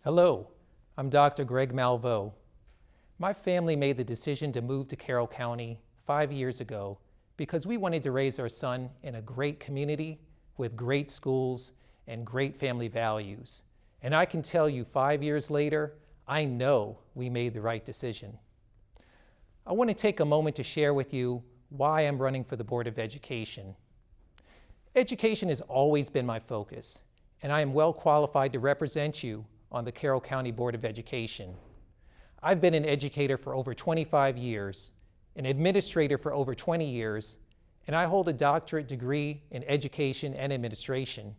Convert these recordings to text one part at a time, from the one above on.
Hello, I'm Dr. Greg Malveaux. My family made the decision to move to Carroll County 5 years ago because we wanted to raise our son in a great community with great schools and great family values. And I can tell you 5 years later, I know we made the right decision. I want to take a moment to share with you why I'm running for the Board of Education. Education has always been my focus, and I am well qualified to represent you on the Carroll County Board of Education. I've been an educator for over 25 years, an administrator for over 20 years, and I hold a doctorate degree in education and administration.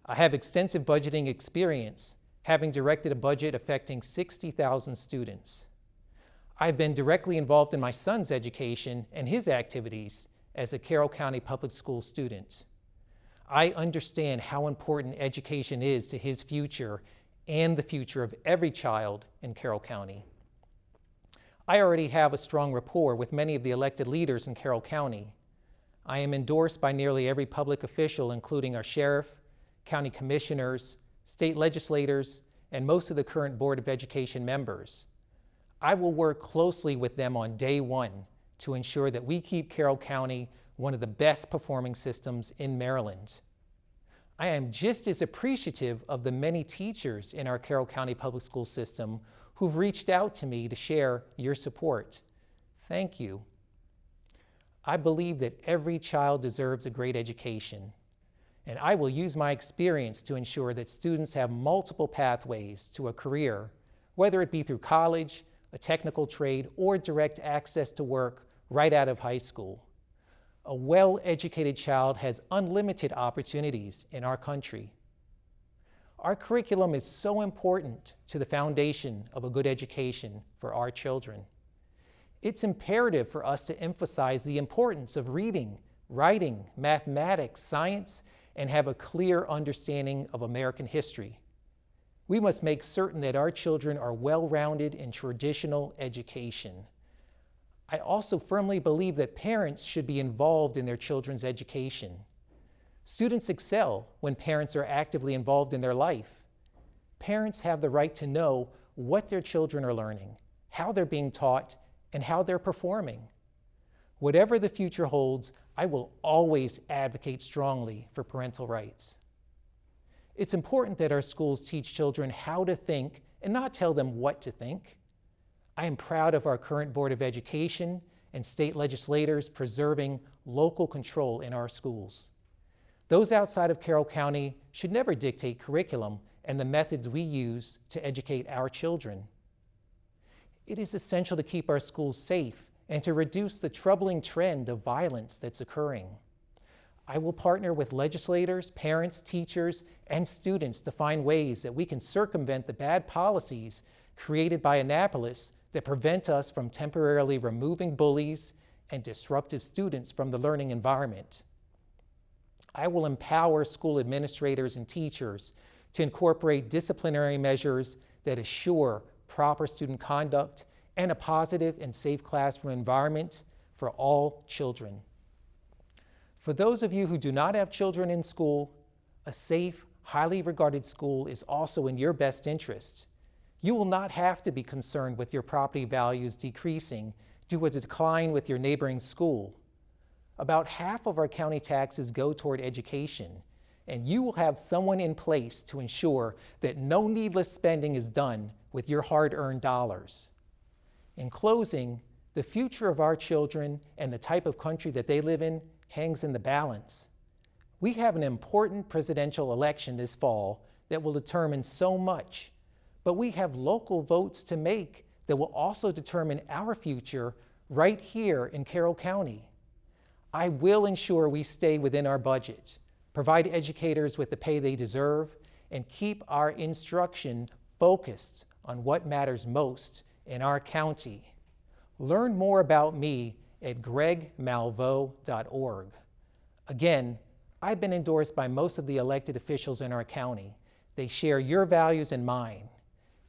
I have extensive budgeting experience, having directed a budget affecting 60,000 students. I've been directly involved in my son's education and his activities as a Carroll County public school student. I understand how important education is to his future and the future of every child in Carroll County. I already have a strong rapport with many of the elected leaders in Carroll County. I am endorsed by nearly every public official, including our sheriff, county commissioners, state legislators, and most of the current Board of Education members. I will work closely with them on day one to ensure that we keep Carroll County one of the best performing systems in Maryland. I am just as appreciative of the many teachers in our Carroll County public school system who've reached out to me to share your support. Thank you. I believe that every child deserves a great education, and I will use my experience to ensure that students have multiple pathways to a career, whether it be through college, a technical trade, or direct access to work right out of high school. A well-educated child has unlimited opportunities in our country. Our curriculum is so important to the foundation of a good education for our children. It's imperative for us to emphasize the importance of reading, writing, mathematics, science, and have a clear understanding of American history. We must make certain that our children are well-rounded in traditional education. I also firmly believe that parents should be involved in their children's education. Students excel when parents are actively involved in their life. Parents have the right to know what their children are learning, how they're being taught, and how they're performing. Whatever the future holds, I will always advocate strongly for parental rights. It's important that our schools teach children how to think and not tell them what to think. I am proud of our current Board of Education and state legislators preserving local control in our schools. Those outside of Carroll County should never dictate curriculum and the methods we use to educate our children. It is essential to keep our schools safe and to reduce the troubling trend of violence that's occurring. I will partner with legislators, parents, teachers, and students to find ways that we can circumvent the bad policies created by Annapolis that prevent us from temporarily removing bullies and disruptive students from the learning environment. I will empower school administrators and teachers to incorporate disciplinary measures that assure proper student conduct and a positive and safe classroom environment for all children. For those of you who do not have children in school, a safe, highly regarded school is also in your best interest. You will not have to be concerned with your property values decreasing due to a decline with your neighboring school. About half of our county taxes go toward education, and you will have someone in place to ensure that no needless spending is done with your hard-earned dollars. In closing, the future of our children and the type of country that they live in hangs in the balance. We have an important presidential election this fall that will determine so much, but we have local votes to make that will also determine our future right here in Carroll County. I will ensure we stay within our budget, provide educators with the pay they deserve, and keep our instruction focused on what matters most in our county. Learn more about me at gregmalveaux.org. Again, I've been endorsed by most of the elected officials in our county. They share your values and mine.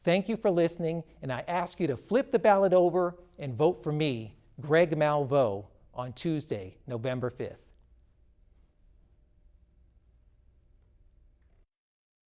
Thank you for listening, and I ask you to flip the ballot over and vote for me, Greg Malveaux, on Tuesday, November 5th.